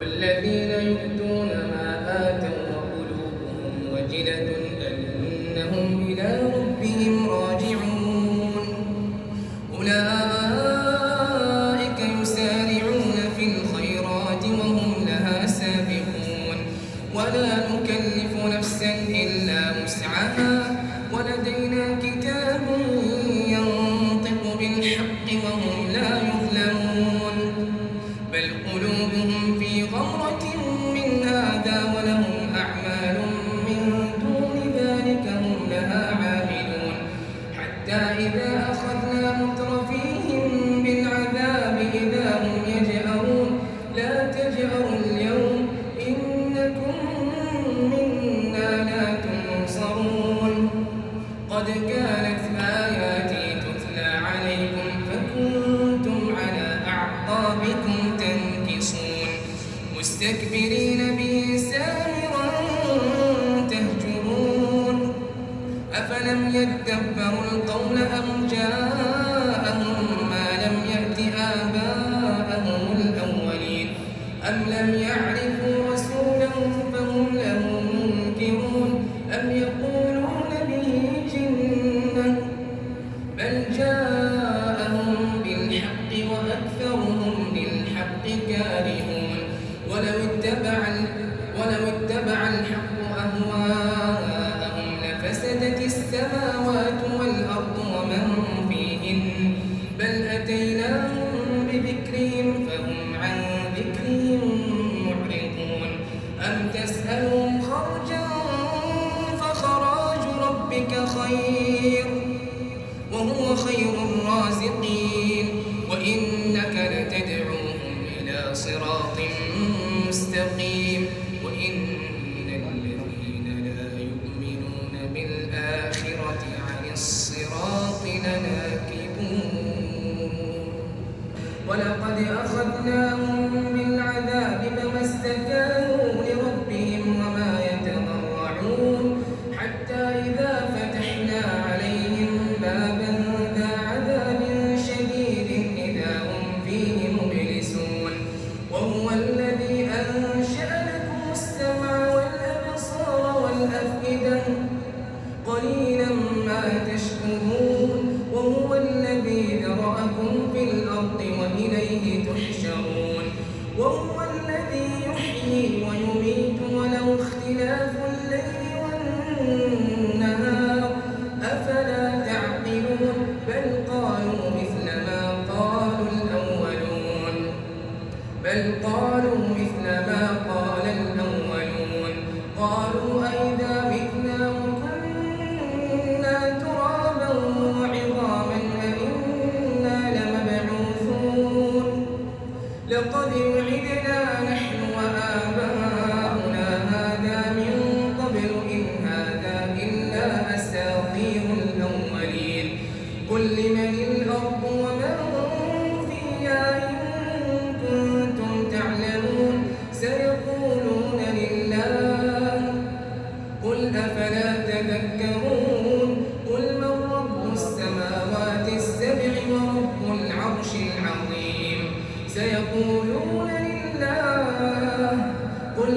والذين يؤتون ما آتوا وقلوبهم وجلة أنهم إلى ربهم راجعون أولئك يسارعون في الخيرات وهم لها سابقون ولا نكلف نفسا إلا وسعها ولدينا كتاب ينطق بالحق وهم لا يظلمون بل قلوبهم في غمرة من هذا ولهم أعمال من دون ذلك هم لها عاملون حتى إذا أخذنا مترفيهم بالعذاب إذا هم يجأرون لا تجأروا اليوم إنكم منا لا تنصرون قد كانت آياتي تتلى عليكم فكنتم على أعقابكم تنكصون مستكبرين به سامرا تهجرون أفلم يدبروا القول أم جاءهم ما لم يأت آباءهم الأولين أم لم يعرفوا رسولهم فهم له منكرون أم يقولون به جنة بل جاءهم بالحق وأكثرهم للحق كارهون ولو اتبع الحق أهواءهم لفسدت السماوات والأرض ومن فيهن بل أتيناهم بذكرهم فهم عن ذكرهم معرضون أم تسألهم خرجا فخراج ربك خير وهو خير الرازقين وإنك لتدعوهم إلى صراط مستقيم وإن الذين لا يؤمنون بالآخرة عن الصراط لناكبون ولقد أخذناهم بالعذاب فما استكانوا لربهم وما يتضرعون حتى إذا فتحنا عليهم بابا ذا عذاب شديد إذا هم فيه مبلسون وهو الذي أنشأ لكم السمع والأبصار والأفئدة قليلا ما تشكرون وهو الذي ذرأكم في الأرض وإليه تحشرون وهو الذي يحيي ويميت وله اختلاف الليل والنهار أفلا تعقلون بل قالوا مثل ما قال الأولون قالوا أئذا متنا وكنا ترابا وعظاما أئنا لمبعوثون لقد وعدنا نحن وآباؤنا هذا من قبل إن هذا إلا أساطير الأولين قل لمن الأرض ومن فيها إن كنتم تعلمون سيقولون لله قل أفلا تذكرون قل من رب السماوات السبع ورب العرش العظيم سيقولون لله قل